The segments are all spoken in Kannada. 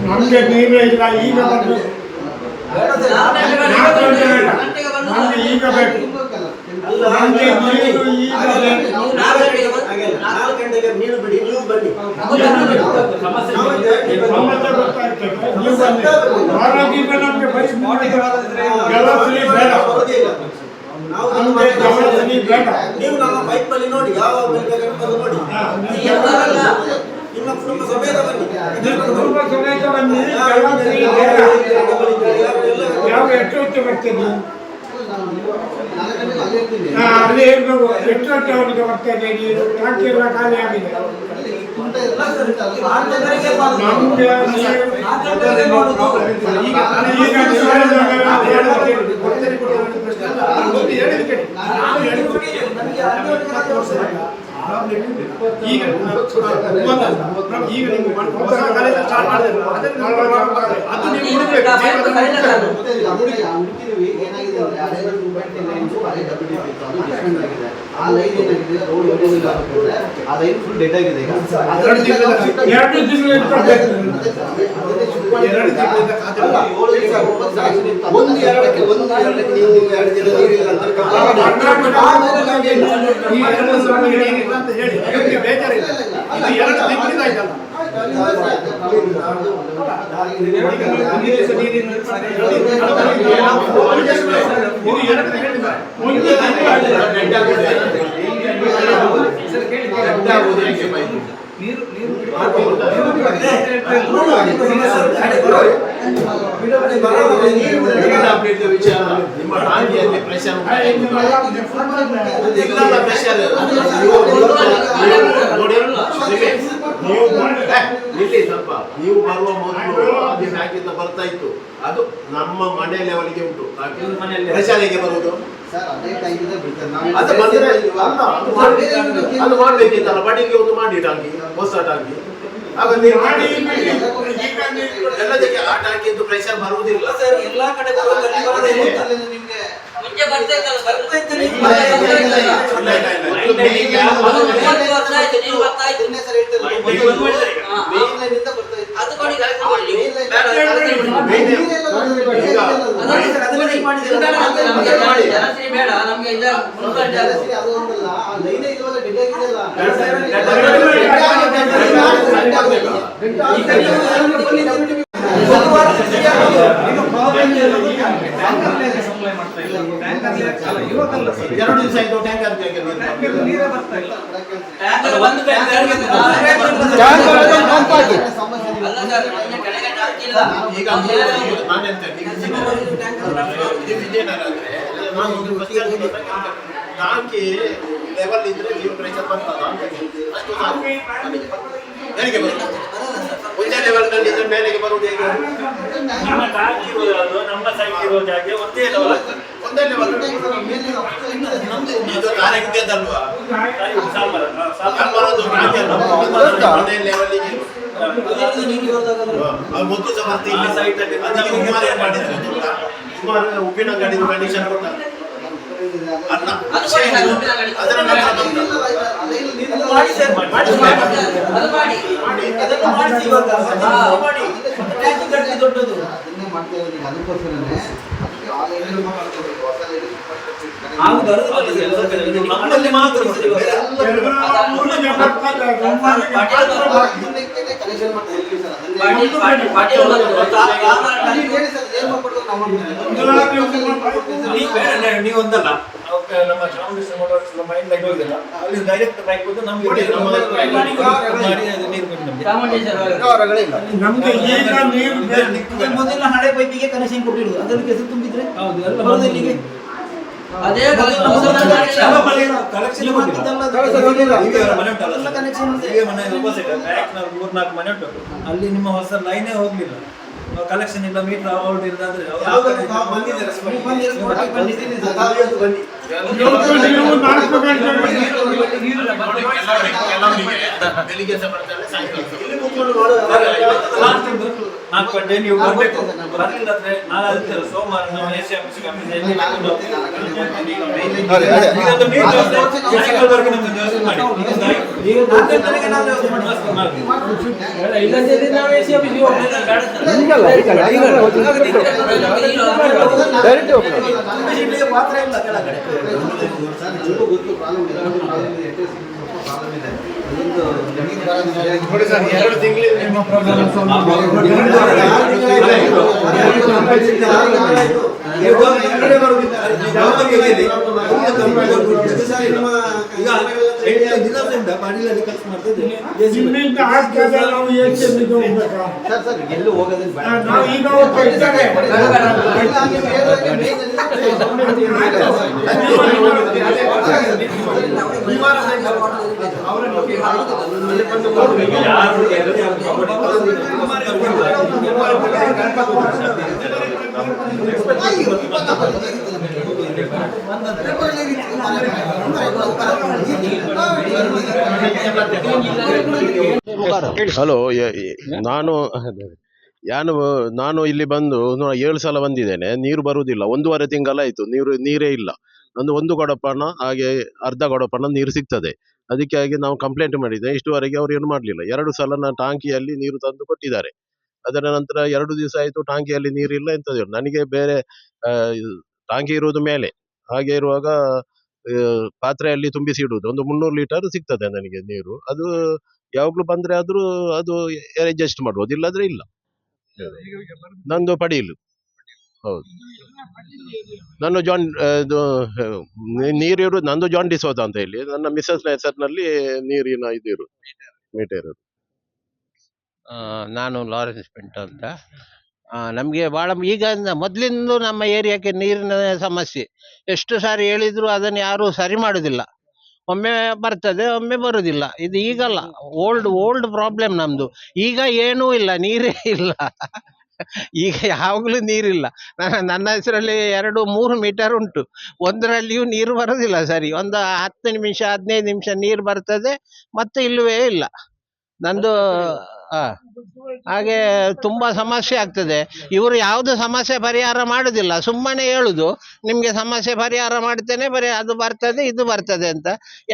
ನಮಗೆ ನೀವೇ ಇಲ್ಲ, ಈಗ ಬಂದು ನಮಗೆ ಈಗ ಬೇಕು, ನಮಗೆ ನೀರು ಈಗ ಬೇಕು. 4 ಗಂಟೆಗೆ ನೀರು ಬಿಡಿ, ನೀವು ಬನ್ನಿ. ಸಮಸ್ಯೆ ಗೊತ್ತಾಗ್ತದೆ, ನೀವು ಬನ್ನಿ. ಆರೋಗ್ಯ ನಮಗೆ ಬರೀ ಜಲಸನಿ ಬೇಡ, ನಮಗೆ ಜಲಸನಿ ಬೇಡ. ನೀವು ನಮ್ಮ ಪೈಪ್ ಅಲ್ಲಿ ನೋಡಿ, ಯಾವ ಬೇಕಾಗುತ್ತೆ ನೋಡಿ. ನಿಮ್ಮ ಕುಟುಂಬ ಸಮೇತ ಬನ್ನಿ, ಕುಟುಂಬ ಸಮೇತ ಬನ್ನಿ. ಜಲಸನಿ ಬೇಡ. ಯಾವ ಎಷ್ಟು ಹೊತ್ತು ಬರ್ತದೆ? ಅಲ್ಲಿ ಇರ್ಬೇಕು. ಎಷ್ಟು ಹೊತ್ತು ಅವರಿಗೆ ಬರ್ತದೆ ನೀರು? ಟಾಕಿ ಎಲ್ಲ ಖಾಲಿ ಆಗಿದೆ. ನಮಗೆ ಈಗ ಹೊಸ ಕಾಲೇಜ್ ಸ್ಟಾರ್ಟ್ ಮಾಡಿದ್ರು, ಅದು ನೀವು ಹುಡುಕ್ಬೇಕು. ಆ ಲೈನ್ ಏನಾಗಿದೆ, ರೋಡ್ ಹೋಗೋದಿಲ್ಲ ಅಂತಂದ್ರೆ ಆ ಲೈನ್ ಫುಲ್ ಡೆಡ್ ಆಗಿದೆ. ಈಗ 2 ತಿಂಗಳು ಒಂದು ಎರಡಕ್ಕೆ ನೀವು 2 ದಿನ ನೀರಿಲ್ಲ ಅಂತ ಹೇಳಿ ಬೇಜಾರಿಲ್ಲ. 2 ತಿಂಗಳಿಂದ ಆಯ್ತಲ್ಲ. ವಿಚಾರ ನಿಮ್ಮ ಟಾಂಕಿಯಲ್ಲಿ ಪ್ರೆಷರ್ ಇಲ್ಲಿ ಸ್ವಲ್ಪ ನೀವು ಬರುವ ಮೊದಲು ಅದು ಟ್ಯಾಂಕಿಂದ ಬರ್ತಾ ಇತ್ತು, ಅದು ನಮ್ಮ ಮನೆ ಲೆವೆಲ್ಗೆ ಉಂಟು. ಪ್ರೆಷರ್ ಹೇಗೆ ಬರುವುದು? ಅದು ಬಂದ್ರೆ ಅದು ಮಾಡ್ಬೇಕಿತ್ತಲ್ಲ, ಬಡಿಗೆ ಒಂದು ಮಾಡಿ ಟಾಂಕಿ, ಹೊಸ ಟಾಂಕಿ. ಆಗ ನೀವು ಮಾಡಿ ಎಲ್ಲದಕ್ಕೆ ಆ ಟಾಂಕಿದ್ದು ಪ್ರೆಷರ್ ಬರುವುದಿಲ್ಲ ಸರ್. ಎಲ್ಲಾ ಕಡೆ ಮುಂಚೆ ಬರ್ತಾ ಇತ್ತಲ್ಲ, ಬರ್ತಾ ಇತ್ತು ನೀವು. ಅದು ಮಾಡಿ ಜಲಸರಿ ಬೇಡ ನಮ್ಗೆ. ಎರಡು ದಿವಸ ಆಯ್ತು ಟ್ಯಾಂಕರ್ ನೀರೇ ಬರ್ತಾ ಇಲ್ಲ. ಈಗ ಟಾಂಕಿ ಲೆವೆಲ್ ಇದ್ರೆ ನೀವು ಪ್ರೆಷರ್ ಬರ್ತದ ಅಷ್ಟು ಮೇಲೆಗೆ ಬರುತ್ತೆ. ಒಂದೇ ಲೆವೆಲ್ ನಲ್ಲಿ ಇದ್ರೆ ಮೇಲೆಗೆ ಬರುವುದು ಹೇಗೆ? ನಮ್ಮ ಟಾಂಕಿ ಇರೋದು ನಮ್ಮ ಸೈಡ್ ಇರೋ ಜಾಗ ಒಂದೇ ಲೆವೆಲ್, ಒಂದೇ ಲೆವೆಲ್. ಇದು ಕಾರ್ಯಕ್ರಮದಲ್ವಾ ಒಂದೇ ಲೆವೆಲ್ಗೆ ಮೊದಲು ಸಹ ಬರ್ತೀವಿ. ಇಲ್ಲಿ ಸೈಟ್ ಅಲ್ಲಿ ಸುಮಾರು ಮಾಡಿದ್ರು, ಸುಮಾರು ಉಪ್ಪಿನ ಗಾಡಿ ಕಂಡೀಷನ್ ಕೊಟ್ಟ ಅಲ್ಲ ಅದರ ನಂತರ ಮಾಡಿ ಸರ್, ಮಾಡಿ ದೊಡ್ಡದು ಅದನ್ನೇ ಮಾಡ್ತಾ ಇರೋದು. ಅದಕ್ಕೋಸ್ಕರನೇ ನಮ್ಮಲ್ಲಿ ಮಾತ್ರ ಕನೆಕ್ಷನ್ ನೀವು ಒಂದಲ್ಲ ನಮ್ಮ ಚಾಮುಂಡೇಶ್ವರಿ ಮೋಟಾರ್ಸ್ ಮೈಂಡ್ ಲೈನ್ ಹೋಗಿಲ್ಲ, ಅಲ್ಲಿ ಡೈರೆಕ್ಟ್ ಪೈಪ್ ಬಂದು ನಮ್ಗೆ ಮೊದಲ ಹಳೆ ಪೈಪಿಗೆ ಕನೆಕ್ಷನ್ ಕೊಟ್ಟಿರುವುದು, ಅದಕ್ಕೆ ಹೆಸರು ತುಂಬಿದ್ರೆ ಅದೇ ಮನೆ ಉಂಟು ಅಲ್ಲಿ ನಿಮ್ಮ ಹೊಸ ಲೈನೇ ಹೋಗ್ಲಿಲ್ಲ, ಕಲೆಕ್ಷನ್ ಇಲ್ಲ, ಮೀಟರ್ ಔಟ್ ಇಲ್ಲದ್ರೆ ಬೆಳಿಗ್ಗೆ ಸಹ ಬರ್ತಾರೆ, ಸಾಯಂಕಾಲ ಲಾಸ್ಟ್ 4 ಗಂಟೆ ನೀವು ಬರ್ಬೇಕು. ಬರ್ಲಿಲ್ಲ ಅಂದ್ರೆ ನಾಳೆ ಆದಿತ್ಯವಾರ ಸೋಮವಾರ ನಾವು ಎಸಿ ಆಫೀಸ್ಗೆ ಇವತ್ತು ನೀವು ಸಾಯಂಕಾಲದವರೆಗೆ ನಮ್ಗೆ ವ್ಯವಸ್ಥೆ ಮಾಡಿ. ಈಗ 4 ಗಂಟೆಗೆ ನಾವು ವ್ಯವಸ್ಥೆ ಮಾಡಿ. ಇಲ್ಲಂದ್ರೆ ನಾವು ಎಸಿ ಆಫೀಸ್ಗೆ ಹೋಗ್ಬೇಕು. ಪಾತ್ರ ಇಲ್ಲ ಕೆಳಗಡೆ. ಗೊತ್ತು ಪ್ರಾಬ್ಲಮ್ ಇದೆ. ನೋಡಿ ಸರ್, 2 ತಿಂಗಳಿಂದ ನಿಮ್ಮ ಪ್ರಾಬ್ಲಮ್ ದಿನದಿಂದ ಬಾಡಿಲಲ್ಲಿ ಕೆಲಸ ಮಾಡ್ತಿದ್ದೇವೆ. ನಿಮ್ಮಿಂದ ಆಗ್ತದೆ, ನಾವು ಎಸಿ ಆಫೀಸ್ಗೆ ಹೋಗ್ಬೇಕಾ? ಸರ್ ಎಲ್ಲೂ ಹೋಗೋದಿಲ್ಲ ಬೇಡ. ನಾವು ಈಗ ಹೋಗ್ತಾ ಇದ್ದೇವೆ. ಹಲೋ, ನಾನು ಇಲ್ಲಿ ಬಂದು 7 ಸಲ ಬಂದಿದ್ದೇನೆ. ನೀರು ಬರುವುದಿಲ್ಲ. 1.5 ತಿಂಗಳಾಯ್ತು, ನೀರೇ ಇಲ್ಲ. ಒಂದು ಕೊಡಪನ ಹಾಗೆ ಅರ್ಧ ಕೊಡಪನ ನೀರು ಸಿಗ್ತದೆ. ಅದಕ್ಕಾಗಿ ನಾವು ಕಂಪ್ಲೇಂಟ್ ಮಾಡಿದ್ದೆ. ಇಷ್ಟುವರೆಗೆ ಅವರು ಏನು ಮಾಡಲಿಲ್ಲ. 2 ಸಲ ಟಾಂಕಿಯಲ್ಲಿ ನೀರು ತಂದು ಕೊಟ್ಟಿದ್ದಾರೆ. ಅದರ ನಂತರ 2 ದಿವಸ ಆಯಿತು, ಟಾಂಕಿಯಲ್ಲಿ ನೀರಿಲ್ಲ, ಎಂತದಿಲ್ಲ. ನನಗೆ ಬೇರೆ ಟಾಂಕಿ ಇರುವುದು ಮೇಲೆ. ಹಾಗೆ ಇರುವಾಗ ಪಾತ್ರೆಯಲ್ಲಿ ತುಂಬಿಸಿ ಇಡುವುದು. ಒಂದು 300 ಲೀಟರ್ ಸಿಗ್ತದೆ ನನಗೆ ನೀರು. ಅದು ಯಾವಾಗಲೂ ಬಂದರೆ ಆದರೂ ಅದು ಅಡ್ಜಸ್ಟ್ ಮಾಡ್ಬೋದು, ಇಲ್ಲಾಂದ್ರೆ ಇಲ್ಲ. ನಂದು ಪಡೀಲು. ಹೌದು, ನಾನು ನೀರಿರು ನಂದು ಜಾನ್ ಡಿಸೋದ ಅಂತ ಹೇಳಿ. ನನ್ನ ಮಿಸಸ್ ಹೆಸರಿನಲ್ಲಿ ನೀರಿನ ಇದು ಮೀಟರ್. ನಾನು ಲಾರೆನ್ಸ್ ಪಿಂಟೋ ಅಂತ. ನಮಗೆ ಭಾಳ ಈಗ ಮೊದಲಿಂದ ನಮ್ಮ ಏರಿಯಾಕ್ಕೆ ನೀರಿನ ಸಮಸ್ಯೆ. ಎಷ್ಟು ಸಾರಿ ಹೇಳಿದ್ರು ಅದನ್ನು ಯಾರೂ ಸರಿ ಮಾಡೋದಿಲ್ಲ. ಒಮ್ಮೆ ಬರ್ತದೆ, ಒಮ್ಮೆ ಬರುವುದಿಲ್ಲ. ಇದು ಈಗಲ್ಲ, ಓಲ್ಡ್ ಪ್ರಾಬ್ಲಮ್ ನಮ್ಮದು. ಈಗ ಏನೂ ಇಲ್ಲ, ನೀರೇ ಇಲ್ಲ. ಈಗ ಯಾವಾಗಲೂ ನೀರಿಲ್ಲ. ನನ್ನ ಹೆಸರಲ್ಲಿ 2-3 ಮೀಟರ್ ಉಂಟು. ಒಂದರಲ್ಲಿಯೂ ನೀರು ಬರೋದಿಲ್ಲ ಸರಿ. ಒಂದು 10 ನಿಮಿಷ 15 ನಿಮಿಷ ನೀರು ಬರ್ತದೆ, ಮತ್ತೆ ಇಲ್ಲವೇ ಇಲ್ಲ. ನಂದು ಹಾಗೆ ತುಂಬಾ ಸಮಸ್ಯೆ ಆಗ್ತದೆ. ಇವರು ಯಾವುದು ಸಮಸ್ಯೆ ಪರಿಹಾರ ಮಾಡುದಿಲ್ಲ, ಸುಮ್ಮನೆ ಹೇಳುದು ನಿಮ್ಗೆ ಸಮಸ್ಯೆ ಪರಿಹಾರ ಮಾಡ್ತೇನೆ, ಅದು ಬರ್ತದೆ ಇದು ಬರ್ತದೆ ಅಂತ.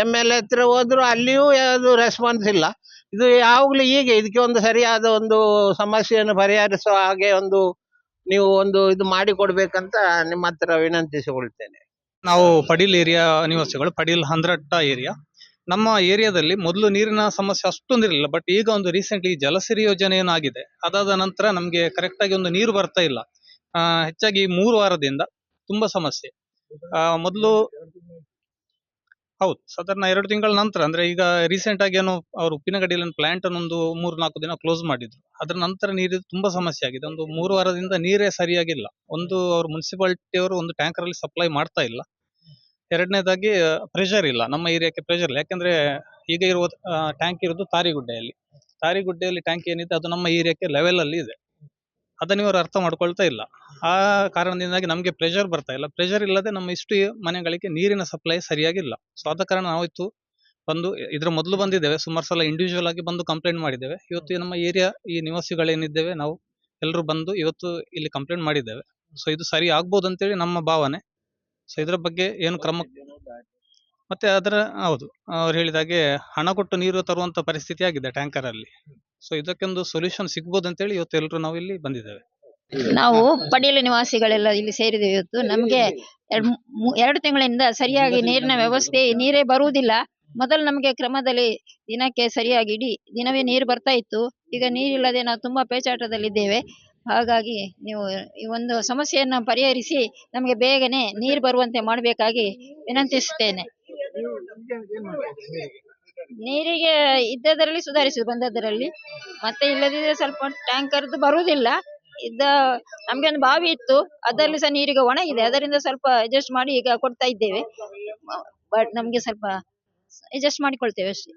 MLA ಹತ್ರ ಹೋದ್ರು ಅಲ್ಲಿಯೂ ಯಾವುದು ರೆಸ್ಪಾನ್ಸ್ ಇಲ್ಲ. ಇದು ಯಾವಾಗಲೂ ಹೀಗೆ. ಇದಕ್ಕೆ ಒಂದು ಸರಿಯಾದ ಒಂದು ಸಮಸ್ಯೆಯನ್ನು ಪರಿಹರಿಸುವ ಹಾಗೆ ನೀವು ಇದು ಮಾಡಿಕೊಡ್ಬೇಕಂತ ನಿಮ್ಮ ಹತ್ರ ವಿನಂತಿಸಿಕೊಳ್ತೇನೆ. ನಾವು ಪಡೀಲ್ ಏರಿಯಾ ನಿವಾಸಿಗಳು, ಪಡೀಲ್ 100 ಏರಿಯಾ. ನಮ್ಮ ಏರಿಯಾದಲ್ಲಿ ಮೊದಲು ನೀರಿನ ಸಮಸ್ಯೆ ಅಷ್ಟೊಂದಿರಲಿಲ್ಲ. ಬಟ್ ಈಗ ಒಂದು ರೀಸೆಂಟ್ಲಿ ಜಲಸಿರಿ ಯೋಜನೆ ಏನಾಗಿದೆ, ಅದಾದ ನಂತರ ನಮಗೆ ಕರೆಕ್ಟಾಗಿ ಒಂದು ನೀರು ಬರ್ತಾ ಇಲ್ಲ. ಹೆಚ್ಚಾಗಿ 3 ವಾರದಿಂದ ತುಂಬಾ ಸಮಸ್ಯೆ. ಮೊದಲು ಹೌದು, ಸಾಧಾರಣ 2 ತಿಂಗಳ ನಂತರ, ಅಂದ್ರೆ ಈಗ ರೀಸೆಂಟ್ ಆಗಿ ಏನು ಅವರು ಉಪ್ಪಿನಗಡಿಯಲ್ಲಿ ಪ್ಲಾಂಟ್ ಅನ್ನು 3-4 ದಿನ ಕ್ಲೋಸ್ ಮಾಡಿದ್ರು. ಅದರ ನಂತರ ನೀರಿದು ತುಂಬಾ ಸಮಸ್ಯೆ ಆಗಿದೆ. ಒಂದು 3 ವಾರದಿಂದ ನೀರೇ ಸರಿಯಾಗಿಲ್ಲ. ಅವ್ರ ಮುನ್ಸಿಪಾಲಿಟಿ ಅವರು ಒಂದು ಟ್ಯಾಂಕರ್ ಅಲ್ಲಿ ಸಪ್ಲೈ ಮಾಡ್ತಾ ಇಲ್ಲ. ಎರಡನೇದಾಗಿ ಪ್ರೆಷರ್ ಇಲ್ಲ, ನಮ್ಮ ಏರಿಯಾಕ್ಕೆ ಪ್ರೆಷರ್ ಇಲ್ಲ. ಯಾಕಂದ್ರೆ ಈಗ ಇರುವ ಟ್ಯಾಂಕ್ ಇರೋದು ತಾರಿಗುಡ್ಡೆಯಲ್ಲಿ ಟ್ಯಾಂಕ್ ಏನಿದೆ ಅದು ನಮ್ಮ ಏರಿಯಾಕ್ಕೆ ಲೆವೆಲ್ ಅಲ್ಲಿ ಇದೆ. ಅದನ್ನ ಇವರು ಅರ್ಥ ಮಾಡ್ಕೊಳ್ತಾ ಇಲ್ಲ. ಆ ಕಾರಣದಿಂದಾಗಿ ನಮಗೆ ಪ್ರೆಷರ್ ಬರ್ತಾ ಇಲ್ಲ. ಪ್ರೆಷರ್ ಇಲ್ಲದೆ ನಮ್ಮ ಇಷ್ಟು ಮನೆಗಳಿಗೆ ನೀರಿನ ಸಪ್ಲೈ ಸರಿಯಾಗಿಲ್ಲ. ಸೊ ಆದ ಕಾರಣ ನಾವಿತ್ತು ಬಂದು ಇದ್ರ ಮೊದಲು ಬಂದಿದ್ದೇವೆ. ಸುಮಾರು ಸಲ ಇಂಡಿವಿಜುವಲ್ ಆಗಿ ಬಂದು ಕಂಪ್ಲೇಂಟ್ ಮಾಡಿದ್ದೇವೆ. ಇವತ್ತು ನಮ್ಮ ಏರಿಯಾ ಈ ನಿವಾಸಿಗಳೇನಿದ್ದೇವೆ ನಾವು ಎಲ್ಲರೂ ಬಂದು ಇವತ್ತು ಇಲ್ಲಿ ಕಂಪ್ಲೇಂಟ್ ಮಾಡಿದ್ದೇವೆ. ಸೊ ಇದು ಸರಿ ಆಗ್ಬೋದು ಅಂತೇಳಿ ನಮ್ಮ ಭಾವನೆ. ಸೊ ಇದ್ರ ಬಗ್ಗೆ ಏನು ಕ್ರಮ, ಮತ್ತೆ ಹೌದು, ಅವ್ರು ಹೇಳಿದಾಗೆ ಹಣ ಕೊಟ್ಟು ನೀರು ತರುವಂತ ಪರಿಸ್ಥಿತಿ ಆಗಿದೆ ಟ್ಯಾಂಕರ್ ಅಲ್ಲಿ. ಸೊ ಇದಕ್ಕೊಂದು ಸೊಲ್ಯೂಷನ್ ಸಿಗ್ಬೋದು ಅಂತೇಳಿ ಇವತ್ತು ಎಲ್ಲರೂ ನಾವು ಇಲ್ಲಿ ಬಂದಿದ್ದೇವೆ. ನಾವು ಪಡೀಲು ನಿವಾಸಿಗಳೆಲ್ಲ ಇಲ್ಲಿ ಸೇರಿದ್ದೇವೆ. ಇವತ್ತು ನಮಗೆ 2 ತಿಂಗಳಿಂದ ಸರಿಯಾಗಿ ನೀರಿನ ವ್ಯವಸ್ಥೆ, ನೀರೇ ಬರುವುದಿಲ್ಲ. ಮೊದಲು ನಮಗೆ ಕ್ರಮದಲ್ಲಿ ದಿನಕ್ಕೆ ಸರಿಯಾಗಿ ಇಡೀ ದಿನವೇ ನೀರು ಬರ್ತಾ ಇತ್ತು. ಈಗ ನೀರಿಲ್ಲದೆ ನಾವು ತುಂಬಾ ಪೇಚಾಟದಲ್ಲಿದ್ದೇವೆ. ಹಾಗಾಗಿ ನೀವು ಈ ಒಂದು ಸಮಸ್ಯೆಯನ್ನು ಪರಿಹರಿಸಿ ನಮಗೆ ಬೇಗನೆ ನೀರು ಬರುವಂತೆ ಮಾಡಬೇಕಾಗಿ ವಿನಂತಿಸುತ್ತೇನೆ. ನೀರಿಗೆ ಇದ್ದದರಲ್ಲಿ ಸುಧಾರಿಸುದು, ಬಂದದರಲ್ಲಿ. ಮತ್ತೆ ಇಲ್ಲದಿದ್ರೆ ಸ್ವಲ್ಪ ಟ್ಯಾಂಕರ್ದು ಬರುವುದಿಲ್ಲ. ನಮ್ಗೆ ಒಂದು ಬಾವಿ ಇತ್ತು, ಅದರಲ್ಲಿ ಸಹ ನೀರಿಗೆ ಒಣಗಿದೆ. ಅದರಿಂದ ಸ್ವಲ್ಪ ಅಡ್ಜಸ್ಟ್ ಮಾಡಿ ಈಗ ಕೊಡ್ತಾ ಇದ್ದೇವೆ. ಬಟ್ ನಮ್ಗೆ ಸ್ವಲ್ಪ ಅಡ್ಜಸ್ಟ್ ಮಾಡಿಕೊಳ್ತೇವೆ ಅಷ್ಟೇ.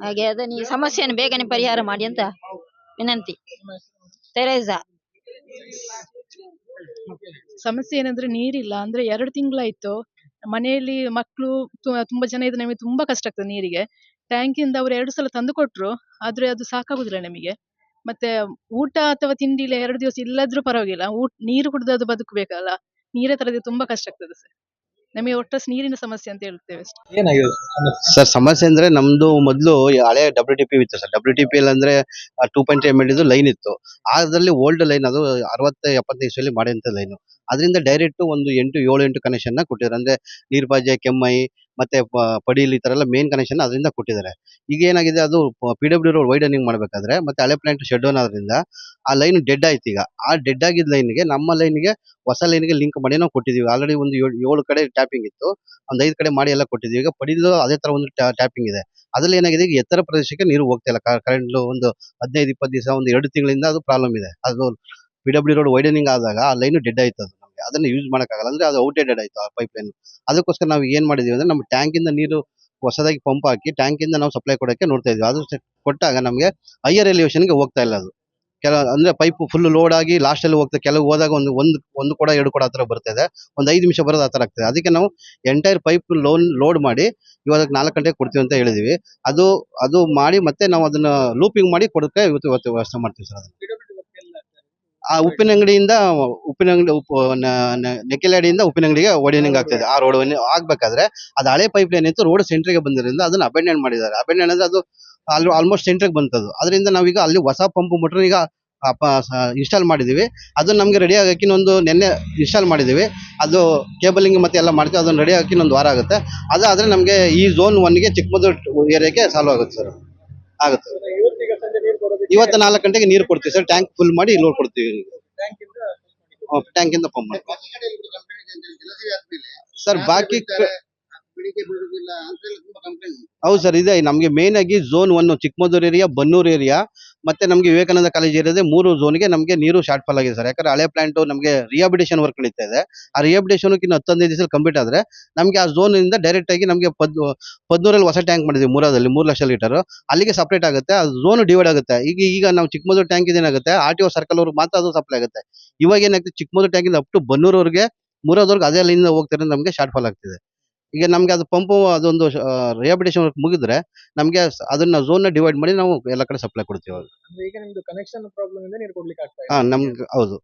ಹಾಗೆ ಅದನ್ನ ಈ ಸಮಸ್ಯೆಯನ್ನು ಬೇಗನೆ ಪರಿಹಾರ ಮಾಡಿ ಅಂತ ವಿನಂತಿ. ತೆರೇಸಾ. ಸಮಸ್ಯೆ ಏನಂದ್ರೆ ನೀರಿಲ್ಲ. ಅಂದ್ರೆ 2 ತಿಂಗಳಾಯ್ತು. ಮನೆಯಲ್ಲಿ ಮಕ್ಕಳು ತುಂಬಾ ಜನ ಇದ್ರೆ ನಮಗೆ ತುಂಬಾ ಕಷ್ಟ ಆಗ್ತದೆ ನೀರಿಗೆ. ಟ್ಯಾಂಕಿಂದ ಅವರು 2 ಸಲ ತಂದು ಕೊಟ್ರು, ಆದ್ರೆ ಅದು ಸಾಕಾಗುದಿಲ್ಲ ನಮಗೆ. ಮತ್ತೆ ಊಟ ಅಥವಾ ತಿಂಡಿ ಇಲ್ಲ 2 ದಿವಸ ಇಲ್ಲದ್ರೂ ಪರವಾಗಿಲ್ಲ, ನೀರು ಕುಡಿದು ಅದು ಬದುಕಬೇಕಲ್ಲ, ನೀರೇ ತರದೆ ತುಂಬಾ ಕಷ್ಟ ಆಗ್ತದೆ ಸರ್. ನಮಗೆ ಒಟ್ಟಸ್ ನೀರಿನ ಸಮಸ್ಯೆ ಅಂತ ಹೇಳ್ತೇವೆ ಅಷ್ಟೇ. ಏನಾಗಿದೆ ಸರ್ ಸಮಸ್ಯೆ ಅಂದ್ರೆ ನಮ್ದು ಮೊದಲು ಹಳೆ WTP ಇತ್ತು ಸರ್. WTP ಅಂದ್ರೆ 2.3 ml ಇದು ಲೈನ್ ಇತ್ತು. ಅದರಲ್ಲಿ ಓಲ್ಡ್ ಲೈನ್, ಅದು 60-70 ಇಸ್ವಿಯಲ್ಲಿ ಮಾಡಿದಂತ ಲೈನ್. ಅದರಿಂದ ಡೈರೆಕ್ಟ್ ಒಂದು 8-7 ಕನೆಕ್ಷನ್ ಕೊಟ್ಟಿದ್ದಾರೆ. ಅಂದ್ರೆ ನೀರ್ಬಾಜೆ, ಕೆಮ್ಮೈ ಮತ್ತೆ ಪಡೀಲ್ ಈ ತರ ಎಲ್ಲ ಮೇನ್ ಕನೆಕ್ಷನ್ ಅದರಿಂದ ಕೊಟ್ಟಿದ್ದಾರೆ. ಈಗ ಏನಾಗಿದೆ, ಅದು PW ರೋಡ್ ವೈಡನಿಂಗ್ ಮಾಡ್ಬೇಕಾದ್ರೆ ಮತ್ತೆ ಹಳೆ ಪ್ಲಾಂಟ್ ಶೆಡ್ ಡೌನ್ ಆದ್ರಿಂದ ಆ ಲೈನ್ ಡೆಡ್ ಆಯ್ತು. ಈಗ ಆ ಡೆಡ್ ಆಗಿದ್ದ ಲೈನ್ಗೆ ನಮ್ಮ ಲೈನ್ಗೆ ಹೊಸ ಲೈನ್ಗೆ ಲಿಂಕ್ ಮಾಡಿ ನಾವು ಕೊಟ್ಟಿದೀವಿ. ಆಲ್ರೆಡಿ ಒಂದು 7 ಕಡೆ ಟ್ಯಾಪಿಂಗ್ ಇತ್ತು, ಒಂದು 5 ಕಡೆ ಮಾಡಿ ಎಲ್ಲ ಕೊಟ್ಟಿದ್ದೀವಿ. ಈಗ ಪಡೀಲು ಅದೇ ತರ ಒಂದು ಟ್ಯಾಪಿಂಗ್ ಇದೆ. ಅದ್ರಲ್ಲಿ ಏನಾಗಿದೆ, ಈಗ ಎತ್ತರ ಪ್ರದೇಶಕ್ಕೆ ನೀರು ಹೋಗ್ತಾ ಇಲ್ಲ. ಕರೆಂಟ್ ಒಂದು 15-20 ದಿವಸ, ಒಂದು 2 ತಿಂಗಳಿಂದ ಅದು ಪ್ರಾಬ್ಲಮ್ ಇದೆ. ಅದು PW ರೋಡ್ ವೈಡನಿಂಗ್ ಆದಾಗ ಆ ಲೈನ್ ಡೆಡ್ ಆಯ್ತು. ಅದು ನಮಗೆ ಅದನ್ನ ಯೂಸ್ ಮಾಡಕ್ಕಾಗಲ್ಲ, ಅಂದ್ರೆ ಅದು ಔಟ್ಡೇಟೆಡ್ ಆಯ್ತು ಆ ಪೈಪ್ ಲೈನ್. ಅದಕ್ಕೋಸ್ಕರ ನಾವು ಏನ್ ಮಾಡಿದೀವಿ ಅಂದ್ರೆ, ನಮ್ಮ ಟ್ಯಾಂಕ್ ಇಂದ ನೀರು ಹೊಸದಾಗಿ ಪಂಪ್ ಹಾಕಿ ಟ್ಯಾಂಕ್ ಇಂದ ನಾವು ಸಪ್ಲೈ ಕೊಡಕ್ಕೆ ನೋಡ್ತಾ ಇದ್ವಿ. ಅದು ಕೊಟ್ಟಾಗ ನಮಗೆ ಹೈಯರ್ ಎಲಿವೇಶನ್ಗೆ ಹೋಗ್ತಾ ಇಲ್ಲ. ಅದು ಅಂದ್ರೆ ಪೈಪ್ ಫುಲ್ ಲೋಡ್ ಆಗಿ ಲಾಸ್ಟ್ ಅಲ್ಲಿ ಹೋಗ್ತದೆ. ಕೆಲವು ಹೋದಾಗ ಒಂದು ಕೊಡ 2 ಕೊಡ ಆತರ ಬರ್ತದೆ, ಒಂದು 5 ನಿಮಿಷ ಬರೋದು ಆತರ ಆಗ್ತದೆ. ಅದಕ್ಕೆ ನಾವು ಎಂಟೈರ್ ಪೈಪ್ ಲೋಡ್ ಮಾಡಿ ಇವಾಗ 4 ಗಂಟೆಗೆ ಕೊಡ್ತೀವಿ ಅಂತ ಹೇಳಿದೀವಿ. ಅದು ಮಾಡಿ ಮತ್ತೆ ನಾವು ಅದನ್ನ ಲೂಪಿಂಗ್ ಮಾಡಿ ಕೊಡಕ್ಕೆ ಇವತ್ತು ವ್ಯವಸ್ಥೆ ಮಾಡ್ತೀವಿ ಸರ್. ಆ ಉಪ್ಪಿನಂಗಡಿಯಿಂದ ನೆಕ್ಕೆಲಾಡಿಯಿಂದ ಉಪ್ಪಿನಂಗಡಿಗೆ ವೈಡನಿಂಗ್ ಆಗ್ತದೆ. ಆ ರೋಡ್ ಆಗ್ಬೇಕಾದ್ರೆ ಅದು ಹಳೆ ಪೈಪ್ ಲೈನ್ ಇತ್ತು, ರೋಡ್ ಸೆಂಟ್ರಿಗೆ ಬಂದಿರೋದ್ರಿಂದ ಅದನ್ನ ಅಬೆಂಡನ್ ಮಾಡಿದ್ದಾರೆ. ಅಬೆಂಡನ್ ಅಂದ್ರೆ ಅದು ಆಲ್ಮೋಸ್ಟ್ ಸೆಂಟ್ರಿಗೆ ಬಂತದ್ದು. ಅದರಿಂದ ನಾವೀಗ ಅಲ್ಲಿ ಹೊಸ ಪಂಪ್ ಮೋಟರ್ ಈಗ ಇನ್ಸ್ಟಾಲ್ ಮಾಡಿದೀವಿ. ಅದು ನಮ್ಗೆ ರೆಡಿ ಆಗಕ್ಕೆ ನೆನ್ನೆ ಇನ್ಸ್ಟಾಲ್ ಮಾಡಿದೀವಿ. ಅದು ಕೇಬಲಿಂಗ್ ಮತ್ತೆ ಎಲ್ಲ ಮಾಡ್ತೀವಿ. ಅದನ್ನ ರೆಡಿ ಆಗಕ್ಕೆ 1 ವಾರ ಆಗುತ್ತೆ. ಅದಾದ್ರೆ ನಮ್ಗೆ ಈ Zone 1ಗೆ ಚಿಕ್ಕಮಗಳೂರು ಏರಿಯಾಕ್ಕೆ ಸಾಲ್ವ್ ಆಗುತ್ತೆ ಸರ್. ಆಗುತ್ತೆ. ಇವತ್ತು 4 ಗಂಟೆಗೆ ನೀರು ಕೊಡ್ತೀವಿ ಸರ್. ಟ್ಯಾಂಕ್ ಫುಲ್ ಮಾಡಿ ಲೋಡ್ ಕೊಡ್ತೀವಿ. ಟ್ಯಾಂಕ್ ಇಂದ ಪಂಪ್ ಮಾಡ್ತೀವಿ ಸರ್. ಬಾಕಿ ಹೌದು ಸರ್, ಇದೆ. ನಮ್ಗೆ ಮೇನ್ ಆಗಿ Zone 1 Chikkamagaluru area, Bannur area ಮತ್ತೆ ನಮ್ಗೆ ವಿವೇಕಾನಂದ ಕಾಲೇಜ್ ಏರಿಯಾದ 3 ಝೋನ್ಗೆ ನಮ್ಗೆ ನೀರು ಶಾರ್ಟ್ ಫಾಲ್ ಆಗಿದೆ ಸರ್. ಯಾಕಂದ್ರೆ ಹಳೆ ಪ್ಲಾಂಟ್ ನಮ್ಗೆ ರಿಹಾಬಿಲಿಟೇಷನ್ ವರ್ಕ್ ನಡೀತಾ ಇದೆ. ಆ ರಿಹಾಬಿಲಿಟೇಷನ್ ಇನ್ನು 10-15 ದಿವಸ ಕಂಪ್ಲೀಟ್ ಆದ್ರೆ ನಮ್ಗೆ ಆ ಝೋನ್ ಇಂದ ಡೈರೆಕ್ಟ್ ಆಗಿ ನಮ್ಗೆ ಪದ್ನೂರಲ್ಲಿ ಹೊಸ ಟ್ಯಾಂಕ್ ಮಾಡಿದ್ವಿ, 3 ಲಕ್ಷ ಲೀಟರ್ ಅಲ್ಲಿಗೆ ಸಪರೇಟ್ ಆಗುತ್ತೆ. ಆ ಝೋನ್ ಡಿವೈಡ್ ಆಗುತ್ತೆ. ಈಗ ನಾವು ಚಿಕ್ಕಮಗಳೂರು ಟ್ಯಾಂಕ್ ಏನಾಗುತ್ತೆ, RTO ಸರ್ಕಲ್ ಅವ್ರಿಗೆ ಮಾತ್ರ ಅದು ಸಪ್ಲೈ ಆಗುತ್ತೆ. ಇವಾಗ ಏನಾಗುತ್ತೆ, ಚಿಕ್ಕಮಗಳೂರು ಟ್ಯಾಂಕ್ ಇಂದ ಅಪ್ ಟು ಬನ್ನೂರವರೆಗೆ 3 ಅದೇ ಲೈನ್ ಹೋಗ್ತಾರೆ, ನಮ್ಗೆ ಶಾರ್ಟ್ ಫಾಲ್ ಆಗ್ತಿದೆ. ಈಗ ನಮ್ಗೆ ಅದು ಪಂಪು ಅದೊಂದು ರಿಹಾಬಿಲಿಟೇಷನ್ ವರ್ಕ್ ಮುಗಿದ್ರೆ ನಮ್ಗೆ ಅದನ್ನ ಝೋನ್ ಡಿವೈಡ್ ಮಾಡಿ ನಾವು ಎಲ್ಲ ಕಡೆ ಸಪ್ಲೈ ಕೊಡ್ತೀವಿ. ಈಗ ನಿಮ್ದು ಕನೆಕ್ಷನ್ ಪ್ರಾಬ್ಲಮ್ ಇಂದ ನೀರು ಕೊಡ್ಲಿಕ್ಕೆ ಆಗ್ತಾ ಇಲ್ಲ. ನಮ್ಗೆ ಹೌದು,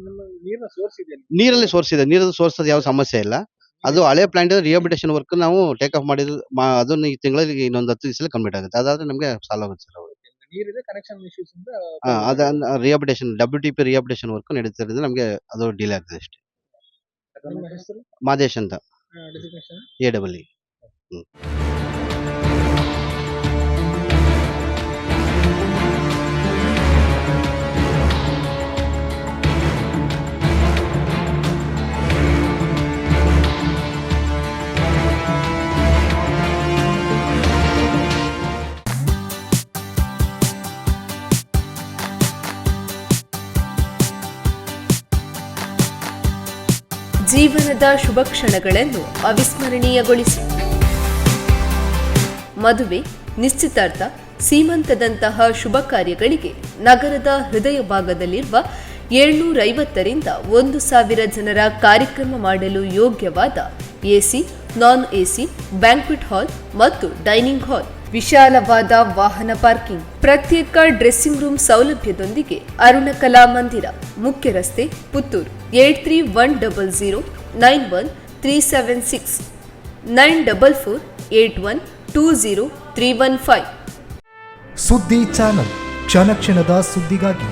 ನಿಮ್ಮ ನೀರಿನ ಸೋರ್ಸ್ ಇದೆ. ನೀರಲ್ಲಿ ಸೋರ್ಸ್ ಇದೆ. ನೀರಿನ ಸೋರ್ಸ್ ಯಾವ ಸಮಸ್ಯೆ ಇಲ್ಲ. ಅದು ಹಳೆ ಪ್ಲಾಂಟ್ ರಿಹಾಬಿಲಿಟೇಷನ್ ವರ್ಕ್ ನಾವು ಟೇಕ್ ಆಫ್ ಮಾಡಿದ್ರೆ ಅದನ್ನ ಈ ತಿಂಗಳಲ್ಲಿ ಇನ್ನೊಂದು 10 ದಿವಸ ಕಂಪ್ಲೀಟ್ ಆಗುತ್ತೆ. ಅದಾದ್ರೆ ನಮ್ಗೆ ಸಾಲ್ವ್ ಆಗುತ್ತೆ ಸರ್. ನೀರಿದೆ, ಕನೆಕ್ಷನ್ ಇಶ್ಯೂಸ್ ಇಂದ ಅದನ್ನ ರಿಹಾಬಿಲಿಟೇಷನ್ WTP ರಿಹಾಬಿಲಿಟೇಷನ್ ವರ್ಕ್ ನಡೀತಿರೋದ್ರಿಂದ ನಮ್ಗೆ ಅದು ಡಿಲೇ ಆಗ್ತದೆ ಅಷ್ಟೇ. ನಿಮ್ಮ ಹೆಸರು? ಮಾದೇಶ್ ಅಂತ, ಡೆಸಿಗ್ನೇಷನ್ AEE. ಜೀವನದ ಶುಭ ಕ್ಷಣಗಳನ್ನು ಅವಿಸ್ಮರಣೀಯಗೊಳಿಸಿ. ಮದುವೆ, ನಿಶ್ಚಿತಾರ್ಥ, ಸೀಮಂತದಂತಹ ಶುಭ ಕಾರ್ಯಗಳಿಗೆ ನಗರದ ಹೃದಯ ಭಾಗದಲ್ಲಿರುವ 750ರಿಂದ 1000 ಜನರ ಕಾರ್ಯಕ್ರಮ ಮಾಡಲು ಯೋಗ್ಯವಾದ AC, ನಾನ್ AC, ಬ್ಯಾಂಕ್ವೆಟ್ ಹಾಲ್ ಮತ್ತು ಡೈನಿಂಗ್ ಹಾಲ್, ವಿಶಾಲವಾದ ವಾಹನ ಪಾರ್ಕಿಂಗ್, ಪ್ರತ್ಯೇಕ ಡ್ರೆಸ್ಸಿಂಗ್ ರೂಮ್ ಸೌಲಭ್ಯದೊಂದಿಗೆ ಅರುಣ ಕಲಾ ಮಂದಿರ, ಮುಖ್ಯ ರಸ್ತೆ, ಪುತ್ತೂರು. 8310091376 9448120315. ಸುದ್ದಿ ಚಾನಲ್, ಕ್ಷಣ ಕ್ಷಣದ ಸುದ್ದಿಗಾಗಿ.